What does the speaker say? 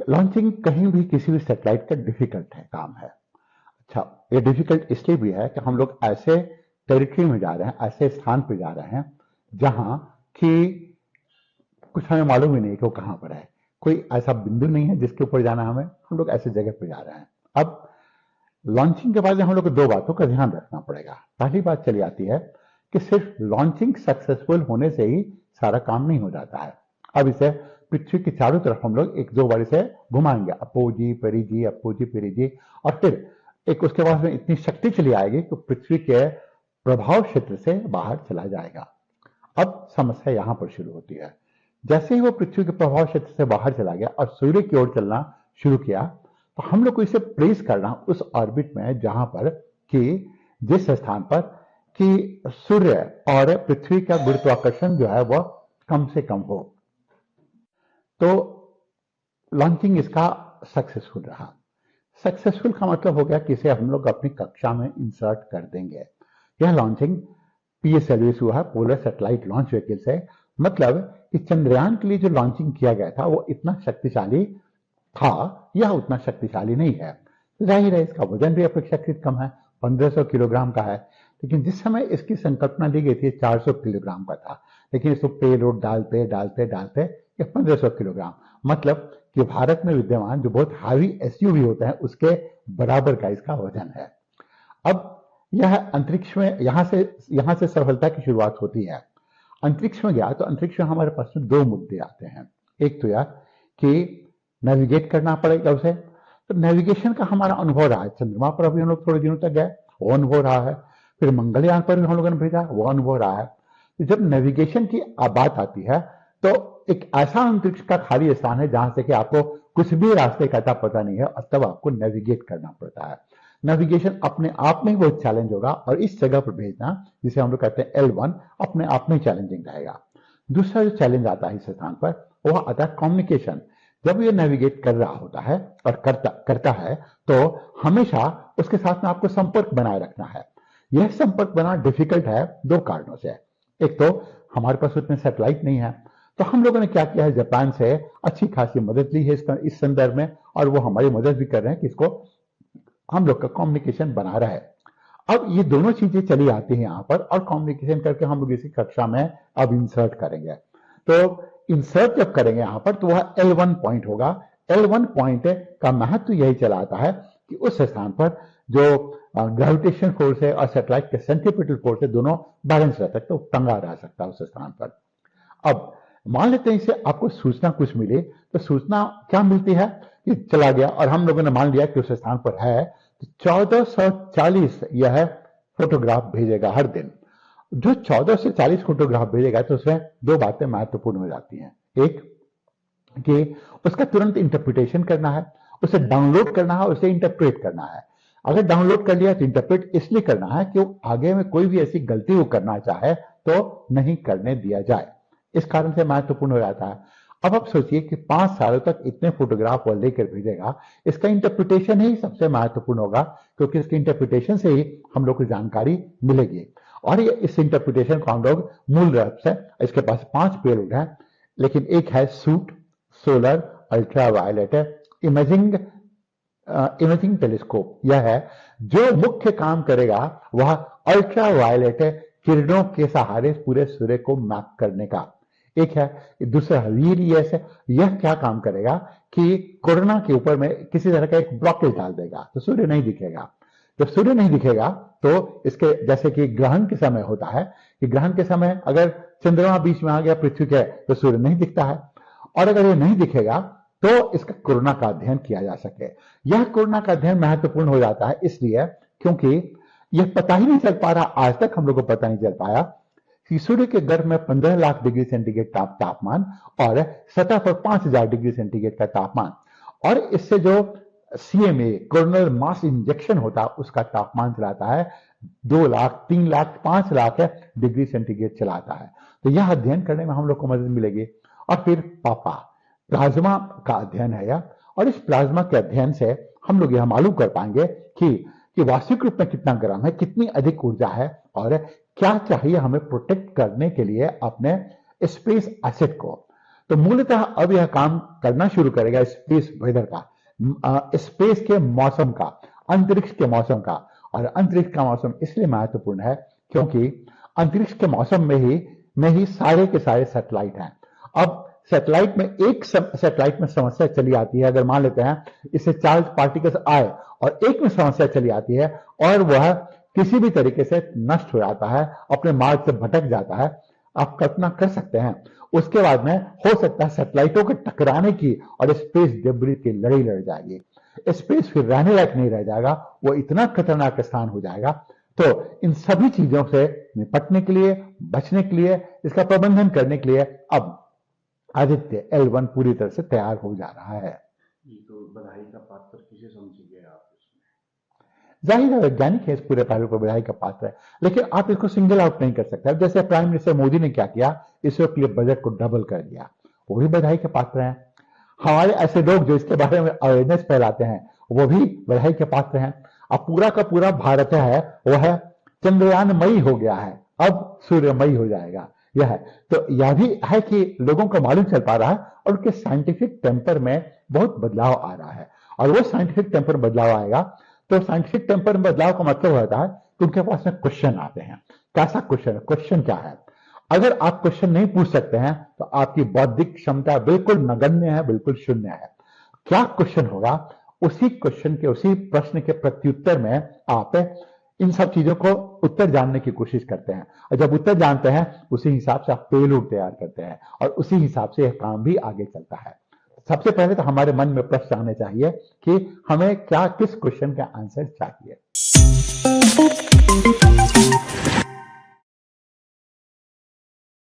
Launching कहीं भी किसी भी सैटेलाइट का डिफिकल्ट है काम है। अच्छा, ये डिफिकल्ट इसलिए भी है कि हम लोग ऐसे टेरिटरी में जा रहे हैं, ऐसे स्थान पे जा रहे हैं जहां कि कुछ हमें मालूम ही नहीं कि वो कहां पर है। कोई ऐसा बिंदु नहीं है जिसके ऊपर जाना हमें, हम लोग ऐसे जगह पे जा रहे हैं। अब लॉन्चिंग के बाद हम लोग को दो बातों का ध्यान रखना पड़ेगा। पहली बात चली आती है कि सिर्फ लॉन्चिंग सक्सेसफुल होने से ही सारा काम नहीं हो जाता है। अब इसे पृथ्वी के चारों तरफ हम लोग एक दो बार इसे घुमाएंगे, अपोजी पेरीजी अपोजी पेरीजी, और फिर एक उसके बाद में इतनी शक्ति चली आएगी कि पृथ्वी के प्रभाव क्षेत्र से बाहर चला जाएगा। अब समस्या यहां पर शुरू होती है। जैसे ही वो पृथ्वी के प्रभाव क्षेत्र से बाहर चला गया और सूर्य की ओर चलना शुरू किया, तो हम लोग को इसे प्लेस करना उस ऑर्बिट में जहां पर कि जिस स्थान पर कि सूर्य और पृथ्वी का गुरुत्वाकर्षण जो है वह कम से कम हो। तो लॉन्चिंग इसका सक्सेसफुल रहा। सक्सेसफुल का मतलब हो गया कि इसे हम लोग अपनी कक्षा में इंसर्ट कर देंगे। यह लॉन्चिंग पीएसएलवी हुआ है, पोलर सैटेलाइट लॉन्च व्हीकल से। मतलब कि चंद्रयान के लिए जो लॉन्चिंग किया गया था वो इतना शक्तिशाली था, यह उतना शक्तिशाली नहीं है। जाहिर है इसका वजन भी अपेक्षाकृत कम है, 1500 किलोग्राम का है। लेकिन जिस समय इसकी संकल्पना ली गई थी 400 किलोग्राम का था, लेकिन इसको पेलोड डालते डालते डालते ये 1500 किलोग्राम, मतलब कि भारत में विद्यमान जो बहुत हावी एसयूवी होते हैं उसके बराबर का इसका वजन है। अब यह अंतरिक्ष में यहां से सफलता की शुरुआत होती है। अंतरिक्ष में गया तो अंतरिक्ष में हमारे पास में दो मुद्दे आते हैं। एक तो यह कि नेविगेट करना पड़ेगा उसे, तो नेविगेशन का हमारा अनुभव रहा है। चंद्रमा पर अभी हम लोग थोड़े दिनों तक गए, वो अनुभव रहा है। फिर मंगलयान पर भी हम लोगों ने भेजा, वो अनुभव रहा है। तो जब नेविगेशन की बात आती है तो एक ऐसा अंतरिक्ष का खाली स्थान है जहां से कि आपको कुछ भी रास्ते का पता नहीं है, और तब आपको नेविगेट करना पड़ता है। नेविगेशन अपने आप में ही बहुत चैलेंज होगा, और इस जगह पर भेजना जिसे हम लोग कहते हैं L1 अपने आप में चैलेंजिंग रहेगा। दूसरा जो चैलेंज आता है इस स्थान पर वह आता है कम्युनिकेशन। जब ये नेविगेट कर रहा होता है और करता है तो हमेशा उसके साथ में आपको संपर्क बनाए रखना है। यह संपर्क बनाना डिफिकल्ट है दो कारणों से। एक तो हमारे पास उतने सैटेलाइट नहीं है, तो हम लोगों ने क्या किया है, जापान से अच्छी खासी मदद ली है इस संदर्भ में, और वो हमारी मदद भी कर रहे हैं कि इसको हम लोग का कम्युनिकेशन बना रहा है। अब ये दोनों चीजें चली आती हैं यहाँ पर, और कम्युनिकेशन करके हम लोग इसी कक्षा में अब इंसर्ट करेंगे। तो इंसर्ट जब करेंगे यहाँ पर तो वह L1 पॉइंट होगा। L1 पॉइंट का महत्व यही चला आता है कि उस स्थान पर जो ग्रेविटेशन फोर्स है और सैटेलाइट के सेंट्रीपिटल फोर्स है दोनों बैलेंस रह सकते, टंगा रह सकता है उस स्थान पर। अब मान लेते हैं इसे आपको सूचना कुछ मिले, तो सूचना क्या मिलती है कि चला गया और हम लोगों ने मान लिया कि उस स्थान पर है, तो 1440 यह फोटोग्राफ भेजेगा हर दिन। जो 14 से 40 फोटोग्राफ भेजेगा तो उसमें दो बातें महत्वपूर्ण हो जाती हैं। एक कि उसका तुरंत इंटरप्रिटेशन करना है, उसे डाउनलोड करना है, उसे इंटरप्रेट करना है। अगर डाउनलोड कर लिया तो इंटरप्रेट इसलिए करना है कि वो आगे में कोई भी ऐसी गलती वो करना चाहे तो नहीं करने दिया जाए, इस कारण से महत्वपूर्ण हो जाता है। अब आप सोचिए कि 5 सालों तक इतने फोटोग्राफ वो लेकर भेजेगा, इसका इंटरप्रिटेशन ही सबसे महत्वपूर्ण होगा, क्योंकि इसके इंटरप्रिटेशन से ही हम लोग को जानकारी मिलेगी। और ये इस इंटरप्रिटेशन को हम लोग मूल रूप से, इसके पास 5 पेलोड है, लेकिन एक है suit, solar, ultraviolet, imaging telescope. यह है जो मुख्य काम करेगा वह अल्ट्रा वायलेट किरणों के सहारे पूरे सूर्य को मैप करने का। एक है दूसरा वीरियस है, यह क्या काम करेगा कि कोरोना के ऊपर में किसी तरह का एक ब्लॉकेज डाल देगा तो सूर्य नहीं दिखेगा। जब सूर्य नहीं दिखेगा तो इसके जैसे कि ग्रहण के समय होता है कि ग्रहण के समय अगर चंद्रमा बीच में आ गया पृथ्वी के तो सूर्य नहीं दिखता है, और अगर ये नहीं दिखेगा तो इसका कोरोना का अध्ययन किया जा सके। यह कोरोना का अध्ययन महत्वपूर्ण हो जाता है इसलिए क्योंकि यह पता ही नहीं चल पा रहा, आज तक हम लोग को पता नहीं चल पाया कि सूर्य के गर्भ में 15 लाख डिग्री सेंटीग्रेड तापमान और सतह पर 5000 डिग्री सेंटीग्रेड का तापमान, और इससे जो CMA कोरोनल मास इंजेक्शन होता है उसका तापमान चलाता है 2 लाख, 3 लाख, 5 लाख डिग्री सेंटीग्रेड चलाता है। तो यह अध्ययन करने में हम लोग को मदद मिलेगी। और फिर प्लाज्मा का अध्ययन है यह, और इस प्लाज्मा के अध्ययन से हम लोग यह मालूम कर पाएंगे कि वास्तविक रूप में कितना गर्म है, कितनी अधिक ऊर्जा है, और क्या चाहिए हमें प्रोटेक्ट करने के लिए अपने स्पेस एसेट को। तो मूलतः अब यह काम करना शुरू करेगा स्पेस वेदर का, स्पेस के मौसम का, अंतरिक्ष के मौसम का। और अंतरिक्ष का मौसम इसलिए महत्वपूर्ण है क्योंकि अंतरिक्ष के मौसम में ही सारे के सारे सैटेलाइट हैं। अब सैटेलाइट में सैटेलाइट में समस्या चली आती है, अगर मान लेते हैं इससे चार्ज पार्टिकल्स आए और एक में समस्या चली आती है और वह किसी भी तरीके से नष्ट हो जाता है, अपने मार्ग से भटक जाता है, आप कल्पना कर सकते हैं उसके बाद में हो सकता है सैटेलाइटों के टकराने की और स्पेस डेब्रिस की लड़ाई लड़ जाएगी। स्पेस फिर रहने लायक नहीं रह जाएगा, वो इतना खतरनाक स्थान हो जाएगा। तो इन सभी चीजों से निपटने के लिए, बचने के लिए, इसका प्रबंधन करने के लिए अब आदित्य L1 पूरी तरह से तैयार हो जा रहा है। तो बधाई का पात्र किसे समझिए आप इसमें? जाहिर है वैज्ञानिक है, इस पूरे पहलू पर बधाई का पात्र है, लेकिन आप इसको सिंगल आउट नहीं कर सकते। जैसे प्राइम मिनिस्टर मोदी ने क्या किया, इसरो के लिए बजट को डबल कर दिया, वो भी बधाई के पात्र हैं। हमारे ऐसे लोग जो इसके बारे में अवेयरनेस फैलाते हैं वो भी बधाई के पात्र हैं। अब पूरा का पूरा भारत है वह है चंद्रयानमयी हो गया है, अब सूर्यमयी हो जाएगा। यह है तो यह भी है कि लोगों को मालूम चल पा रहा है और उनके साइंटिफिक टेम्पर में बहुत बदलाव आ रहा है। और वो साइंटिफिक टेम्पर बदलाव आएगा तो साइंटिफिक टेम्पर में बदलाव का मतलब होता है कि उनके पास में क्वेश्चन आते हैं। कैसा क्वेश्चन? क्वेश्चन क्या है? अगर आप क्वेश्चन नहीं पूछ सकते हैं तो आपकी बौद्धिक क्षमता बिल्कुल नगण्य है, बिल्कुल शून्य है। क्या क्वेश्चन होगा? उसी क्वेश्चन के, उसी प्रश्न के प्रत्युत्तर में आप इन सब चीजों को उत्तर जानने की कोशिश करते हैं, और जब उत्तर जानते हैं उसी हिसाब से आप पेलोड तैयार करते हैं और उसी हिसाब से यह काम भी आगे चलता है। सबसे पहले तो हमारे मन में प्रश्न आने चाहिए कि हमें क्या, किस क्वेश्चन का आंसर चाहिए।